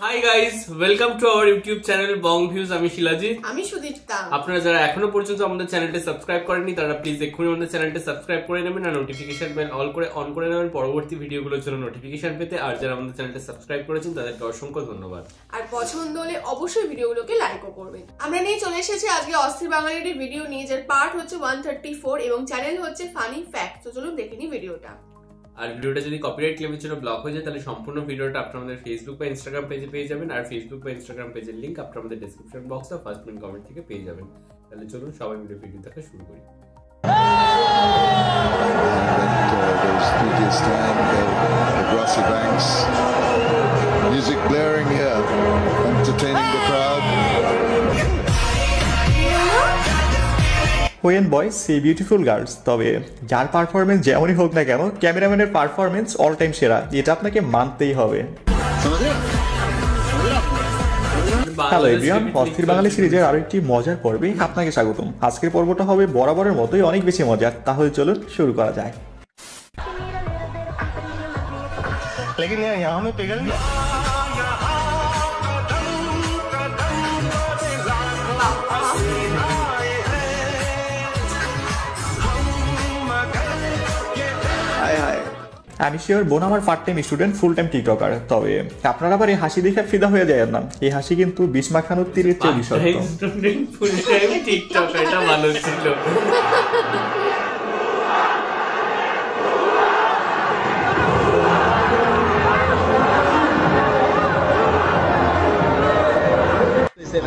Hi guys, welcome to our YouTube channel Bong views. আমি শিলাজিৎ, আমি সুদীপ্তা। আপনারা যারা এখনো পর্যন্ত আমাদের চ্যানেলটি সাবস্ক্রাইব করেননি তারা প্লিজ এক্ষুনি আমাদের চ্যানেলটি সাবস্ক্রাইব করে নেবেন আর নোটিফিকেশন বেল অন করে নেবেন পরবর্তী ভিডিওগুলোর জন্য নোটিফিকেশন পেতে। আর যারা আমাদের চ্যানেলটি সাবস্ক্রাইব করেছেন তাদেরকে অসংখ্য ধন্যবাদ। আর পছন্দ হলে অবশ্যই ভিডিওগুলোকে লাইকও করবেন। আমরা নিয়ে চলে এসেছি আজকে অস্থির বাঙালির ভিডিও নিয়ে, যার পার্ট হচ্ছে 134 এবং চ্যানেল হচ্ছে ফানি ফ্যাক্ট। তো চলুন দেখে নিই ভিডিওটা। আর ভিডিওটা যদি কপিরাইট ক্লেমের জন্য ব্লক হয়ে যায় তাহলে সম্পূর্ণ ভিডিওটা আপনারা আমাদের ফেসবুক বা ইনস্টাগ্রাম পেজে পেয়ে যাবেন। আর ফেসবুক বা ইনস্টাগ্রাম পেজের লিংক আপনারা আমাদের ডেসক্রিপশন বক্স বা ফার্স্ট পিন কমেন্ট থেকে পেয়ে যাবেন। তাহলে চলুন সবাই মিলে ভিডিও দেখা শুরু করি। Grassy banks, music blaring here, entertaining the crowd. When boys see beautiful girls, তবে যার পারফরমেন্স যেমনই হোক না কেন ক্যামেরাম্যানের পারফরমেন্স অল টাইম সেরা, এটা আপনাকে মানতেই হবে। হ্যালো এভরিওয়ান, অস্থির বাঙালি সিরিজের আরো একটি মজার পর্বে আপনাকে স্বাগতম। আজকের পর্বটা হবে বরাবরের মতোই অনেক বেশি মজার, তাহলে চলুন শুরু করা যায়। लेकिन यहाँ में पिघल আমি শিওর বোন আমার part time student, full time TikToker. তবে আপনারা আবার এই হাসি দেখে ফিদা হয়ে যায় না, এই হাসি কিন্তু বিষ মাখানোর তীরের চেয়ে বিষাক্ত। ফুল টাইম টিকটকার, এটা ভালো ছিল।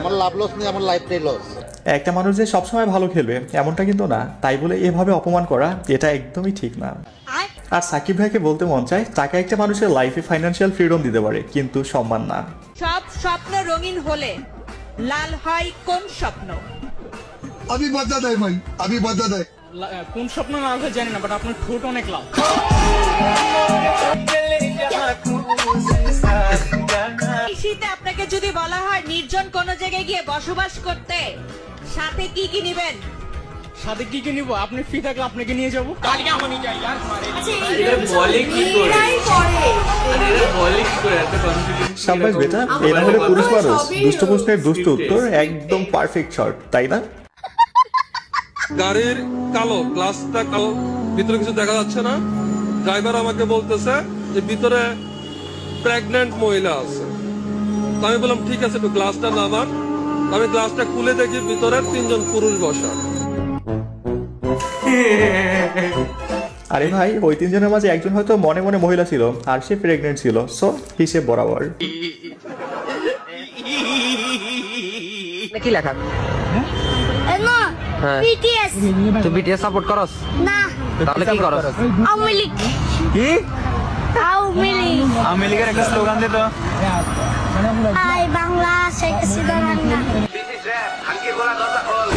আমার লাভ লস নেই, আমার লাইফটাই লস। একটা মানুষ যে সবসময় ভালো খেলবে এমনটা কিন্তু না, তাই বলে এভাবে অপমান করা এটা একদমই ঠিক না। আর সাকিব ভাইকে বলতে মন চায়, টাকা একটা মানুষের লাইফে ফাইন্যান্সিয়াল ফ্রিডম দিতে পারে, কিন্তু সম্মান না। সব স্বপ্ন রঙিন হলে লাল হয় কোন স্বপ্ন? अभी बता दे भाई, अभी बता दे। কোন স্বপ্ন না হয় জানি না, বাট আপনার ঠোঁট অনেক লাল। এই শীতে আপনাকে যদি বলা হয় নির্জন কোন জায়গায় গিয়ে বসবাস করতে, সাথে কি কি নেবেন? সাথে কি কি নিব? আপনি ফ্রি থাকলে আপনাকে নিয়ে যাবো। সাব্বাস বেটা, এরা হলো পুরুষ মানুষ। দুষ্ট প্রশ্নের দুষ্ট উত্তর একদম পারফেক্ট শর্ট, তাই না? গাড়ির কালো গ্লাসটা কালো, ভিতরে কিছু দেখা যাচ্ছে না। ড্রাইভার আমাকে বলতেছে যে ভিতরে প্রেগন্যান্ট মহিলা আছে। আমি বললাম ঠিক আছে, একটু গ্লাসটা নামান। আমি গ্লাসটা খুলে দেখি ভিতরে 3জন পুরুষ বসা। আরে ভাই, ওই 3জনের মাঝে একজন হয়তো মনে মনে মহিলা ছিল আর সে প্রেগনেন্ট ছিল, সো হিসেব বরাবর। কি লেখা? বিটিএস। তুই বিটিএস সাপোর্ট করস না? তাহলে কি করস? আওয়ামী লীগ। কি আওয়ামী লীগ? আওয়ামী লীগের একটা স্লোগান দে তো। আই Bangla Sheikh Hasina Bangla. This is rap, আঙ্কে গোলা দরজা খোল।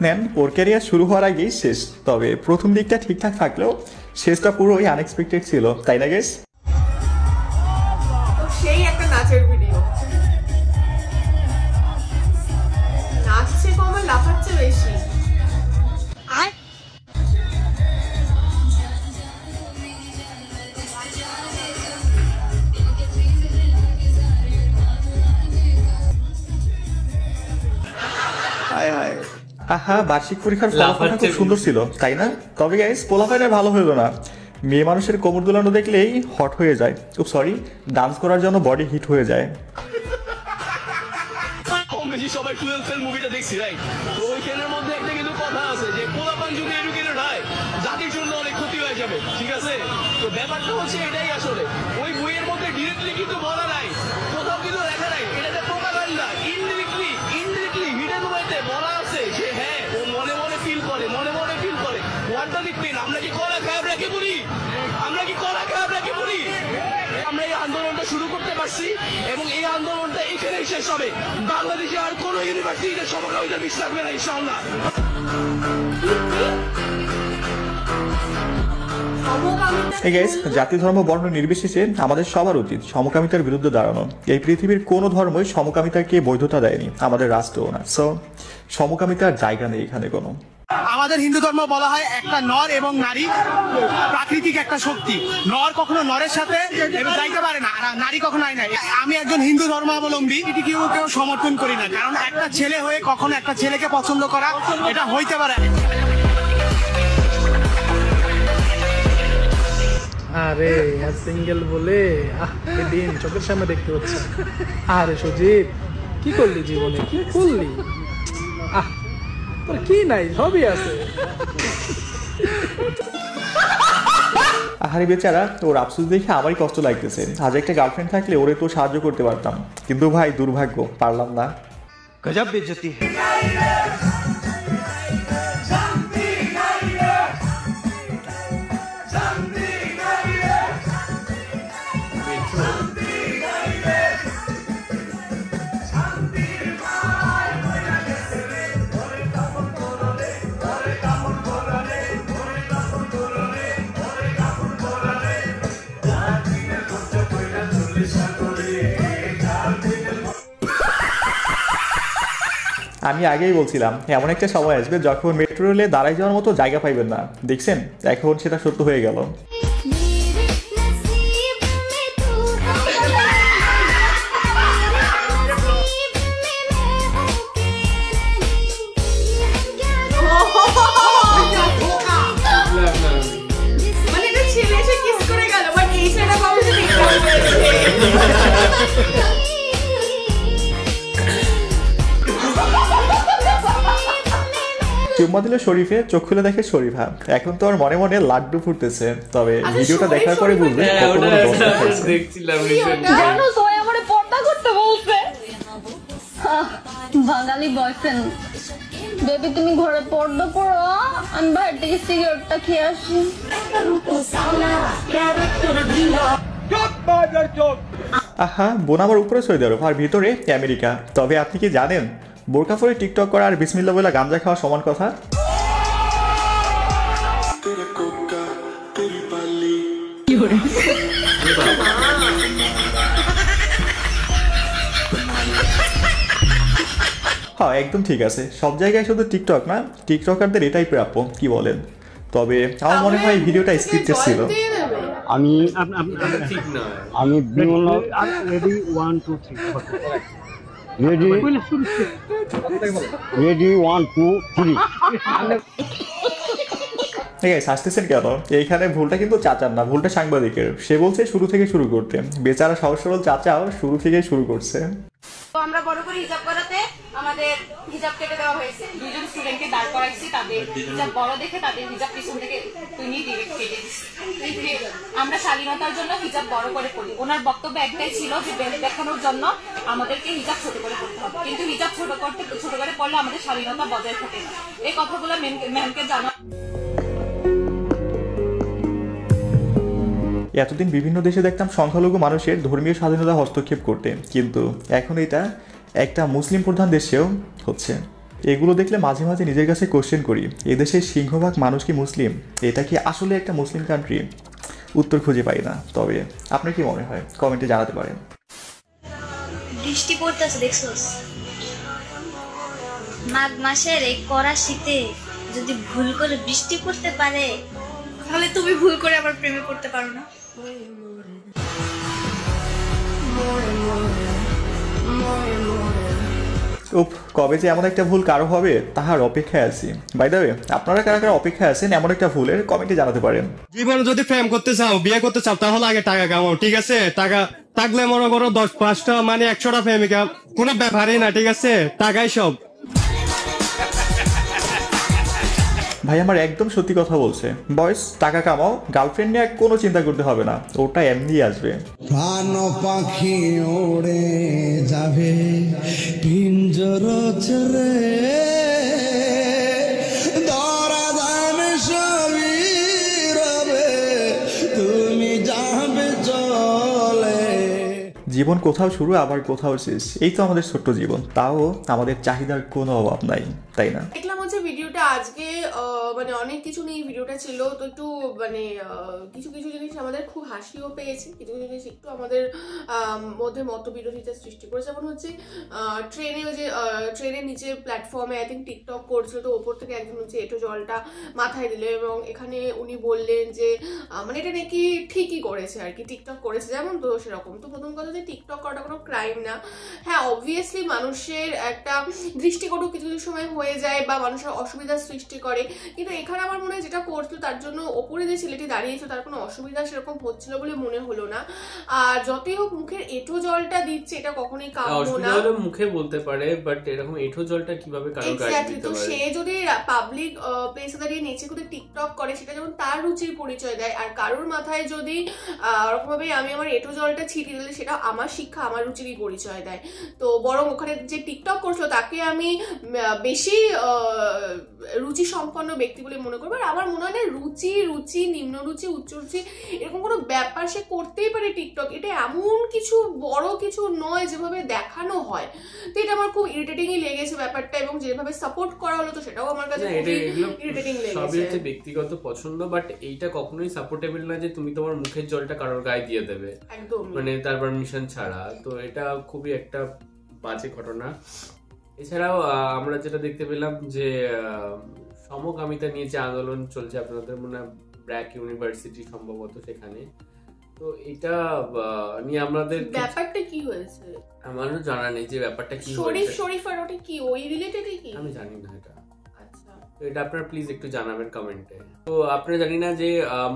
নেন, ওর ক্যারিয়ার শুরু হওয়ার আগেই শেষ। তবে প্রথম দিকটা ঠিকঠাক থাকলেও শেষটা পুরোই আনএক্সপেক্টেড ছিল, তাই না গেস? সেই একটা নাচের ভিডিও, নাচছে কম আর লাফাচ্ছে বেশি। আহা, বার্ষিক পরীক্ষার ফলাফলটা খুব সুন্দর ছিল, তাই না? তবে গাইস, পোলাপাইনের ভালো হইলো না। মেয়ে মানুষের কোমর দুলানো দেখলেই হট হয়ে যায়, খুব সরি, ডান্স করার জন্য বডি হিট হয়ে যায়। সবাই 12 ফেল মুভিটা দেখছি, রাইট? তো ওইখানের মধ্যে একটা কিন্তু কথা আছে যে পোলাপান যদি এডুকেটেড হয় জাতির জন্য অনেক ক্ষতি হয়ে যাবে, ঠিক আছে? তো ব্যাপারটা হচ্ছে এটাই আসলে। ওই বইয়ের মধ্যে ডিরেক্টলি কিন্তু বলা নাই, কোথাও কিন্তু লেখা নাই, এটা প্রোপাগান্ডা। ইনডিরেক্টলি হিডেন ওয়েতে বলা আছে যে হ্যাঁ, ও মনে মনে ফিল করে। হোয়াট ডাজ ইট মিন? আমরা কি কলা খারাপ রাখি বলি? আমরা এই আন্দোলনটা শুরু করতে পারছি এবং এই আন্দোলনটা এখানেই শেষ হবে। বাংলাদেশে আর কোনো ইউনিভার্সিটিতে সমকামিতা মিস থাকবে না, ইনশাআল্লাহ। জাতি ধর্ম বর্ণ নির্বিশেষে আমাদের সবার উচিত সমকামিতার বিরুদ্ধে দাঁড়ানো। এই পৃথিবীর কোনো ধর্মই সমকামিতাকে বৈধতা দেয়নি, আমাদের রাষ্ট্রও না। সো সমকামিতার জায়গা নেই এখানে কোনো। আমাদের হিন্দু ধর্ম বলা হয় একটা নর এবং নারী প্রাকৃতিক একটা শক্তি। নর কখনো নরের সাথে যাইতে পারে না, আর নারী কখনো নারী নাই। আমি একজন হিন্দু ধর্মাবলম্বী, কেউ সমর্থন করি না, কারণ একটা ছেলে হয়ে কখনো একটা ছেলেকে পছন্দ করা এটা হইতে পারে। আরে সিঙ্গেল বলে দিন চোখের সামনে দেখতে হচ্ছে। আরে সুজিত, কি করলি জীবনে, কি করলি? তোর কি নাই, সবই আছে। আহারি বেচারা, ওর আফসোস দেখে আমারই কষ্ট লাগতেছে। আজ একটা গার্লফ্রেন্ড থাকলে ওরে তো সাহায্য করতে পারতাম, কিন্তু ভাই দুর্ভাগ্য, পারলাম না। গজব বেইজ্জতি। আমি আগেই বলছিলাম এমন একটা সময় আসবে যখন মেট্রো রেলে দাঁড়ায় যাওয়ার মতো জায়গা পাইবেন না। দেখছেন, এখন সেটা সত্য হয়ে গেল। মানে এটা ছেলে এসে কিস করে গেল, বাট এই ছেলেটা বাবু চুম্মা দিল শরীফে, চোখ খুলে দেখে শরীফা। এখন তো আর মনে মনে লাড্ডু ফুটতেছে, তবে ভিডিওটা দেখার পরে বুঝবে জানো সবাই আমারে পর্দা করতে বলছে। বাঙালি বয়ফ্রেন্ড, বেবি তুমি ঘরে পর্দা করো, আমি বাইরে থেকে সিগারেটটা খেয়ে আসি। আহা, বোন আমার উপরে সৌদি আরব আর ভিতরে আমেরিকা। তবে আপনি কি জানেন বোরকা পরে টিকটক করা আর বিসমিল্লাহ বলে গাঞ্জা খাওয়া সমান কথা? হ্যাঁ, একদম ঠিক আছে। সব জায়গায় শুধু টিকটক না, টিকটকারদের এটাই প্রাপ্য, কি বলেন? তবে আমার মনে হয় ভিডিওটা স্ক্রিপ্টেড ছিল। আমি রেডি 1 2 3 রেডি 1 2 3। ঠিক আছে, হাসতেছেন কেন? এইখানে ভুলটা কিন্তু চাচার না, ভুলটা সাংবাদিকের। সে বলছে শুরু থেকে শুরু করতে, বেচারা সহজ সরল চাচাও শুরু থেকেই শুরু করছে। তো আমরা বড় করে হিজাব করাতে আমাদের হিজাব কেটে দেওয়া হয়েছে। দুজন স্টুডেন্টকে দাঁড় করাইছি, তাদের হিজাব বড় দেখে তাদের হিজাব পিছন থেকে তুই ডিরেক্ট কেটে দিচ্ছি। আমরা শালীনতার জন্য হিজাব বড় করে পড়ি। ওনার বক্তব্য একটাই ছিল যে বেল্ট দেখানোর জন্য আমাদেরকে হিজাব ছোট করে পড়তে হবে, কিন্তু হিজাব ছোট করে পড়লে আমাদের শালীনতা বজায় থাকে না। এই কথাগুলো ম্যামকে জানা। এতদিন বিভিন্ন দেশে দেখতাম সংখ্যালঘু মানুষের ধর্মীয় স্বাধীনতা হস্তক্ষেপ করতে, কিন্তু এখন এটা একটা মুসলিম প্রধান দেশেও হচ্ছে। এগুলো দেখলে মাঝে মাঝে নিজের কাছে কোশ্চেন করি, এদেশের সিংহভাগ মানুষ কি মুসলিম? এটা কি আসলে একটা মুসলিম কান্ট্রি? উত্তর খুঁজে পাই না। তবে আপনার কি মনে হয় কমেন্টে জানাতে পারেন। বৃষ্টি পড়তেছে দেখছোস? মাঘ মাসের এই কড়া শীতে যদি ভুল করে বৃষ্টি পড়তে পারে, তাহলে তুমি ভুল করে আবার প্রেমে পড়তে পারো না? উফ, কবে যে এমন একটা ভুল কারো হবে তাহার অপেক্ষায় আছি। বাই দ্য ওয়ে, আপনারা কারা কারা অপেক্ষায় আছেন এমন একটা ভুলের কমেন্টে জানাতে পারেন। জীবনে যদি প্রেম করতে চাও, বিয়ে করতে চাও, তাহলে আগে টাকা কামাও, ঠিক আছে? টাকা থাকলে মনে করো 10-5টা মানে 100টা প্রেমিকা, কোনো ব্যাপারই না, ঠিক আছে? টাকাই সব। ভাই আমার একদম সত্যি কথা বলছে। বয়স, টাকা কামাও, গার্লফ্রেন্ড নিয়ে কোনো চিন্তা করতে হবে না, ওটা এমনি আসবে। প্রাণ পাখি ওড়ে যাবে পিঞ্জর ছেড়ে, ধরা যাবে সবই রবে, তুমি যাবে চলে। জীবন কোথাও শুরু আবার কোথাও শেষ, এই তো আমাদের ছোট্ট জীবন, তাও আমাদের চাহিদার কোনো অভাব নাই। তাই না? দেখলাম হচ্ছে ভিডিওটা আজকে মানে অনেক কিছু নিয়ে ভিডিওটা ছিল, তো একটু মানে কিছু কিছু জিনিস আমাদের খুব হাসিও পেয়েছে, কিছু কিছু জিনিস একটু আমাদের মধ্যে মতবিরোধিতার সৃষ্টি করেছে। যেমন হচ্ছে ট্রেনে যে ট্রেনের নিচে প্ল্যাটফর্মে আই থিঙ্ক টিকটক করছিল, তো ওপর থেকে একজন হচ্ছে এঁটো জলটা মাথায় দিল এবং এখানে উনি বললেন যে মানে এটা নাকি ঠিকই করেছে আর কি, টিকটক করেছে যেমন, তো সেরকম। তো প্রথম কথা যে টিকটক করাটা কোনো ক্রাইম না। হ্যাঁ অবভিয়াসলি মানুষের একটা দৃষ্টিকটু কিছু কিছু সময় হয়ে যায় বা মানুষের অসুবিধার সৃষ্টি করে, কিন্তু এখানে আমার মনে হয় যেটা করছিল তার জন্য ওপরে যে ছেলেটি দাঁড়িয়েছিল তার কোনো অসুবিধা সেরকম হচ্ছিল বলে মনে হলো না। আর যতই হোক মুখের এঁঠো জলটা দিচ্ছে এটা কখনোই কাম্য না। মুখে বলতে পারে, বাট এরকম এঁঠো জলটা কিভাবে কারো গায়ে দিতে পারে? সে যদি পাবলিক প্লেসে দাঁড়িয়ে নেচে করে টিকটক করে সেটা যেমন তার রুচির পরিচয় দেয়, আর কারোর মাথায় যদি ওরকম ভাবে আমি আমার এঁঠো জলটা ছিটিয়ে দিলে সেটা আমার শিক্ষা আমার রুচিরই পরিচয় দেয়। তো বরং ওখানে যে টিকটক করছিল তাকে আমি বেশি রুচি সম্পন্ন ব্যক্তি বলে মনে করবো। আর আমার মনে হয় না রুচি নিম্ন রুচি উচ্চ রুচি এরকম কোনো ব্যাপার সে করতেই পারে টিকটক, এটা এমন কিছু বড় কিছু নয় যেভাবে দেখানো হয়। তো এটা আমার খুব ইরিটেটিংই লেগেছে ব্যাপারটা, এবং যেভাবে সাপোর্ট করা হলো তো সেটাও আমার কাছে ইরিটেটিং লেগেছে। সবই হচ্ছে ব্যক্তিগত পছন্দ, বাট এইটা কখনোই সাপোর্টেবল না যে তুমি তোমার মুখের জলটা কারোর গায়ে দিয়ে দেবে একদম, মানে তার পারমিশন ছাড়া। তো এটা খুবই একটা বাজে ঘটনা। এছাড়াও আমরা যেটা দেখতে পেলাম যে সমকামিতা নিয়ে যে আন্দোলন চলছে, আপনাদের মনে হয় ব্র্যাক ইউনিভার্সিটি সম্ভবত, সেখানে তো এটা নিয়ে আমাদের ব্যাপারটা কি হয়েছে আমারও জানা নেই যে ব্যাপারটা কি হয়েছে। শরীফার ওটা কি ওই রিলেটেড কি আমি জানি না এটা। আচ্ছা, তো এটা আপনারা প্লিজ একটু জানাবেন কমেন্টে। তো আপনারা জানি না যে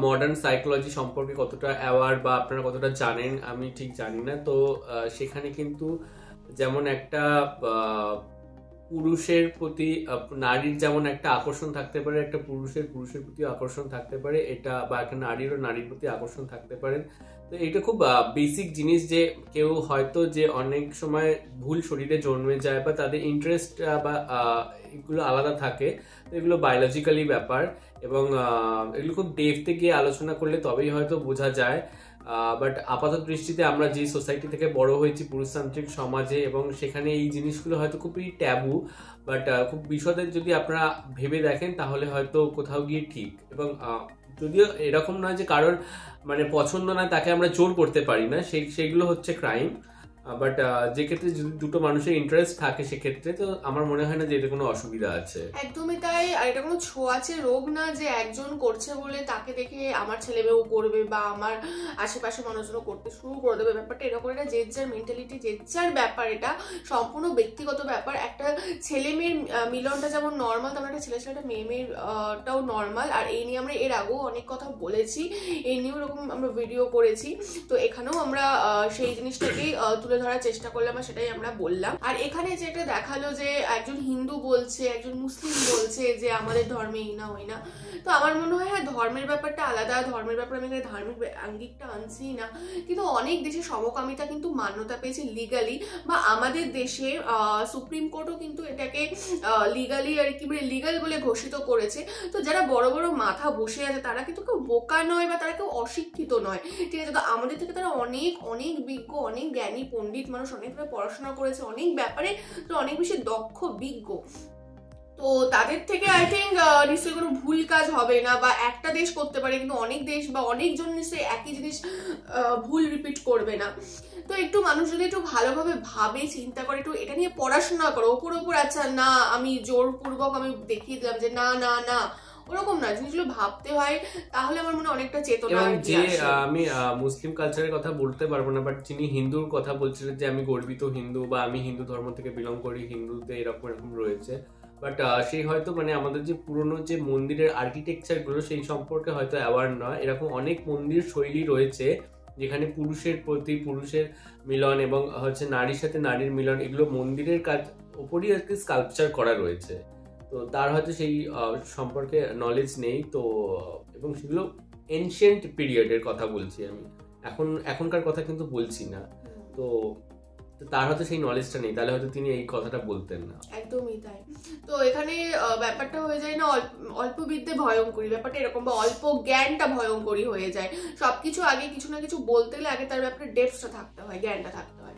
মডার্ন সাইকোলজি সম্পর্কে কতটা অ্যাওয়ার বা আপনারা কতটা জানেন, আমি ঠিক জানি না। তো সেখানে কিন্তু যেমন একটা পুরুষের প্রতি নারীর যেমন একটা আকর্ষণ থাকতে পারে, একটা পুরুষের প্রতি আকর্ষণ থাকতে পারে, এটা বা একটা নারীরও নারীর প্রতি আকর্ষণ থাকতে পারে। তো এটা খুব বেসিক জিনিস যে কেউ হয়তো যে অনেক সময় ভুল শরীরে জন্মে যায় বা তাদের ইন্টারেস্ট বা এগুলো আলাদা থাকে, তো এগুলো বায়োলজিক্যালি ব্যাপার এবং এগুলো খুব ডেপথে গিয়ে আলোচনা করলে তবেই হয়তো বোঝা যায়। বাট আপাতত দৃষ্টিতে আমরা যে সোসাইটি থেকে বড় হয়েছি পুরুষতান্ত্রিক সমাজে, এবং সেখানে এই জিনিসগুলো হয়তো খুবই ট্যাবু, বাট খুব বিশদে যদি আপনারা ভেবে দেখেন তাহলে হয়তো কোথাও গিয়ে ঠিক। এবং যদিও এরকম নয় যে কারোর মানে পছন্দ না তাকে আমরা জোর করতে পারি না, সেগুলো হচ্ছে ক্রাইম। বাট যে ক্ষেত্রে যদি দুটো মানুষের ইন্টারেস্ট থাকে সেক্ষেত্রে তো আমার মনে হয় না যে এতে কোনো অসুবিধা আছে। একদমই তাই। আর এটা কোনো ছোঁয়াচে রোগ না যে একজন করছে বলে তাকে দেখে আমার ছেলে মেয়েও করবে বা আমার আশেপাশে মানুষজনও করতে শুরু করে দেবে। ব্যাপারটা এরকম, এটা যে যার মেন্টালিটি যে যার ব্যাপার, এটা সম্পূর্ণ ব্যক্তিগত ব্যাপার। একটা ছেলে মেয়ের মিলনটা যেমন নর্মাল, তেমন একটা ছেলে ছেলেটা মেয়েটাও নর্মাল। আর এই নিয়ে আমরা এর আগেও অনেক কথা বলেছি, এই নিয়েও এরকম আমরা ভিডিও করেছি। তো এখানেও আমরা সেই জিনিসটাকেই তুলে ধরার চেষ্টা করলাম আর সেটাই আমরা বললাম। আর এখানে যেটা দেখালো যে একজন হিন্দু বলছে, একজন মুসলিম বলছে যে আমাদের ধর্মে এই না ওই না। তো আমার মনে হয় হ্যাঁ ধর্মের ব্যাপারটা আলাদা, ধর্মের ব্যাপারে আমি এখানে ধার্মিক আঙ্গিকটা আনছি না, কিন্তু অনেক দেশে সমকামিতা কিন্তু মান্যতা পেয়েছে লিগালি, বা আমাদের দেশে সুপ্রিম কোর্টও কিন্তু এটাকে লিগালি আর কি বলে লিগাল বলে ঘোষিত করেছে। তো যারা বড় বড় মাথা বসে আছে তারা কিন্তু কেউ বোকা নয় বা তারা কেউ অশিক্ষিত নয়, ঠিক আছে? তো আমাদের থেকে তারা অনেক অনেক বিজ্ঞ, অনেক জ্ঞানী পণ্ডিত মানুষ, অনেক পড়াশোনা করেছে, অনেক ব্যাপারে অনেক বেশি দক্ষ বিজ্ঞ। তো তাদের থেকে আই থিঙ্ক নিশ্চয়ই কোনো ভুল কাজ হবে না, বা একটা দেশ করতে পারে কিন্তু অনেক দেশ বা অনেকজন নিশ্চয়ই একই জিনিস ভুল রিপিট করবে না। তো একটু মানুষ যদি একটু ভালোভাবে ভাবে, চিন্তা করে, একটু এটা নিয়ে পড়াশোনা করো, ওপর আচ্ছা না আমি জোরপূর্বক আমি দেখিয়ে দিলাম যে না না না, ওরকম না, জিনিসগুলো ভাবতে হয়, তাহলে আমার মনে অনেকটা চেতনা। যে আমি মুসলিম কালচারের কথা বলতে পারবো না, বাট যিনি হিন্দুর কথা বলছিলেন যে আমি গর্বিত হিন্দু বা আমি হিন্দু ধর্ম থেকে বিলং করি, হিন্দুতে এরকম এরকম রয়েছে, বাট সেই হয়তো মানে আমাদের যে পুরনো যে মন্দিরের আর্কিটেকচার গুলো সেই সম্পর্কে হয়তো অ্যাওয়ার নয়। এরকম অনেক মন্দির শৈলী রয়েছে যেখানে পুরুষের প্রতি পুরুষের মিলন এবং হচ্ছে নারীর সাথে নারীর মিলন, এগুলো মন্দিরের কাজ উপরই একটি স্কাল্পচার করা রয়েছে। তো তার হয়তো সেই সম্পর্কে নলেজ নেই। তো এবং সেগুলো এনশিয়েন্ট পিরিয়ডের কথা বলছি আমি, এখনকার কথা কিন্তু বলছি না। তো তার হয়তো সেই নলেজটা নেই, তাহলে হয়তো তিনি এই কথাটা বলতেন না। একদমই তাই। তো এখানে ব্যাপারটা হয়ে যায় না অল্প বিদ্যে ভয়ঙ্করী, ব্যাপারটা এরকম, বা অল্প জ্ঞানটা ভয়ঙ্করী হয়ে যায়। সবকিছু আগে কিছু না কিছু বলতে গেলে আগে তার ব্যাপারে ডেপথটা থাকতে হয়, জ্ঞানটা থাকতে হয়।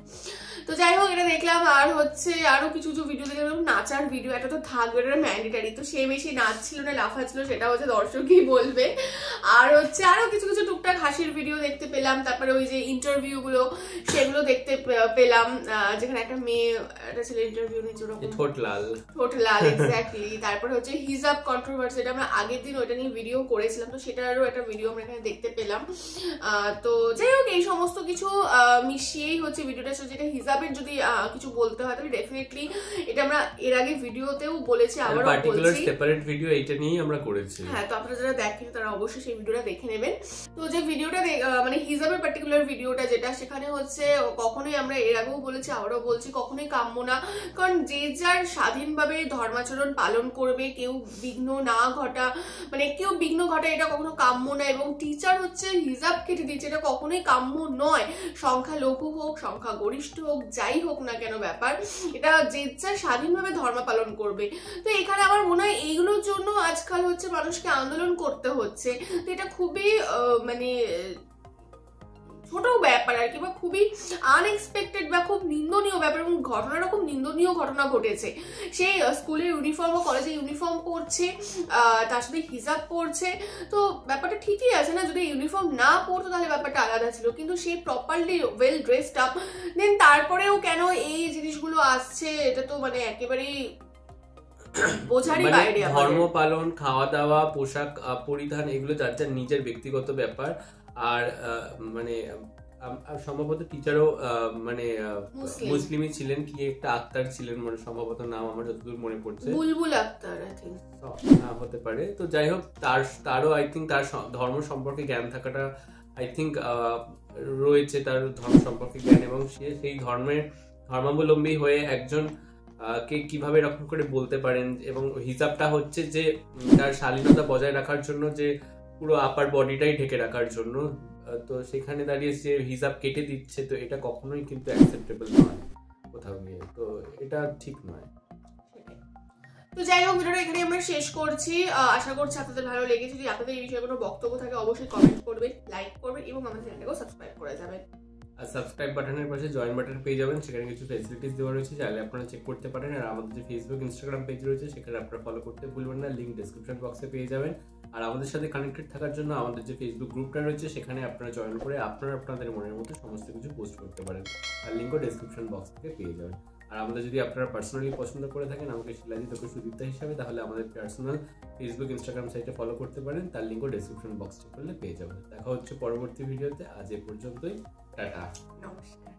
তো যাই হোক এটা দেখলাম। আর হচ্ছে আরো কিছু কিছু ভিডিও দেখলাম, নাচার ভিডিও, এটা তো থাকবে, এটা ম্যান্ডেটারি। তো সে বেশি নাচছিল না লাফাচ্ছিল সেটা হচ্ছে দর্শকই বলবে। আর হচ্ছে আরো কিছু কিছু টুকটাক হাসির ভিডিও দেখতে পেলাম। তারপরে ওই যে ইন্টারভিউ গুলো সেগুলো দেখতে পেলাম, যেখানে একটা মেয়ে একটা ছেলে ইন্টারভিউ নিচ্ছে, ঠোঁট লাল এক্স্যাক্টলি। তারপরে হচ্ছে হিজাব কন্ট্রোভার্সি, এটা আমরা আগের দিন ওইটা নিয়ে ভিডিও করেছিলাম, তো সেটারও একটা ভিডিও আমরা এখানে দেখতে পেলাম। তো যাই হোক এই সমস্ত কিছু মিশিয়েই হচ্ছে ভিডিওটা। যেটা হিজাবের যদি কিছু বলতে হয় তাহলে ডেফিনেটলি এটা আমরা এর আগে ভিডিওতেও বলেছি, আবারও বলছি, সেপারেট ভিডিও এইটা নিয়েই আমরা করেছি। হ্যাঁ, তো আপনারা যারা দেখেন তারা অবশ্যই সেই ভিডিওটা দেখে নেবেন। তো যে ভিডিওটা মানে হিজাবের পার্টিকুলার ভিডিওটা যেটা, সেখানে হচ্ছে কখনোই আমরা এর আগেও বলেছি আবারও বলছি, কখনোই কাম্য না। কারণ যে যার স্বাধীনভাবে ধর্মাচরণ পালন করবে, কেউ বিঘ্ন না ঘটা, মানে কেউ বিঘ্ন ঘটা এটা কখনো কাম্য না। এবং টিচার হচ্ছে হিজাব কেটে দিচ্ছে, এটা কখনোই কাম্য নয়। সংখ্যা লঘু হোক, সংখ্যা গরিষ্ঠ হোক, যাই হোক না কেন ব্যাপার, এটা যে যার স্বাধীনভাবে ধর্ম পালন করবে। তো এখানে আমার মনে হয় এইগুলোর জন্য আজকাল হচ্ছে মানুষকে আন্দোলন করতে হচ্ছে। তো এটা খুবই মানে ছোট ব্যাপার আর কি, বা খুবই আনএক্সপেক্টেড বা খুব নিন্দনীয় ব্যাপার। এবং ঘটনাটা খুব নিন্দনীয় ঘটনা ঘটেছে। সে স্কুলের ইউনিফর্ম বা কলেজে ইউনিফর্ম পরছে, তার সাথে হিজাব পরছে, তো ব্যাপারটা ঠিকই আছে না। যদি ইউনিফর্ম না পরতো তাহলে ব্যাপারটা আলাদা ছিল, কিন্তু সে প্রপারলি ওয়েল ড্রেসড আপ, দেন তারপরেও কেন এই জিনিসগুলো আসছে, এটা তো মানে একেবারেই বোঝারই বাইরে। ধর্ম পালন, খাওয়া দাওয়া, পোশাক পরিধান এগুলো যার যার নিজের ব্যক্তিগত ব্যাপার। আর মানে সম্ভবত টিচারও মানে মুসলিমই ছিলেন, কি একটা আক্তার ছিলেন মানে সম্ভবত, নাম আমার যতদূর মনে পড়ছে, বুলবুল আক্তার হতে পারে। তো যাই হোক তারও আই থিঙ্ক তার ধর্ম সম্পর্কে জ্ঞান থাকাটা আই থিঙ্ক রয়েছে, তার ধর্ম সম্পর্কে জ্ঞান। এবং সে সেই ধর্মাবলম্বী হয়ে একজন কে কিভাবে এরকম করে বলতে পারেন। এবং হিজাবটা হচ্ছে যে তার শালীনতা বজায় রাখার জন্য, যে পুরো আপার বডিটাই ঢেকে রাখার জন্য, তো সেখানে দাঁড়িয়ে যে হিজাব কেটে দিচ্ছে, তো এটা কখনোই কিন্তু অ্যাকসেপ্টেবল নয় কোথাও গিয়ে, তো এটা ঠিক নয়। তো যাই হোক ভিডিওটা এখানে আমরা শেষ করছি। আশা করছি আপনাদের ভালো লেগেছে। যদি আপনাদের এই বিষয়ে কোনো বক্তব্য থাকে অবশ্যই কমেন্ট করবেন, লাইক করবেন এবং আমাদের চ্যানেলটাকেও সাবস্ক্রাইব করে যাবেন। আর সাবস্ক্রাইব বাটনের পাশে জয়েন বাটন পেয়ে যাবেন, সেখানে কিছু ফেসিলিটিস দেওয়া রয়েছে, চাইলে আপনারা চেক করতে পারেন। আর আমাদের যে ফেসবুক ইনস্টাগ্রাম পেজ রয়েছে সেখানে আপনারা ফলো করতে ভুলবেন না, লিঙ্ক ডেসক্রিপশন বক্সে পেয়ে যাবেন। আর আমাদের সাথে কানেক্টেড থাকার জন্য আমাদের যে ফেসবুক গ্রুপটা রয়েছে সেখানে আপনারা জয়েন করে আপনাদের মনের মতো সমস্ত কিছু পোস্ট করতে পারেন, আর লিঙ্কও ডেসক্রিপশন বক্স থেকে পেয়ে যাবেন। আর আমাদের যদি আপনারা পার্সোনালি পছন্দ করে থাকেন আমাকে শিলাজিৎ ওকে সুদীপ্তা হিসাবে, তাহলে আমাদের পার্সোনাল ফেসবুক ইনস্টাগ্রাম সাইটে ফলো করতে পারেন, তার লিঙ্কও ডেসক্রিপশন বক্স চেক করলে পেয়ে যাবেন। দেখা হচ্ছে পরবর্তী ভিডিওতে। আজ এ পর্যন্তই, টাটা, নমস্কার।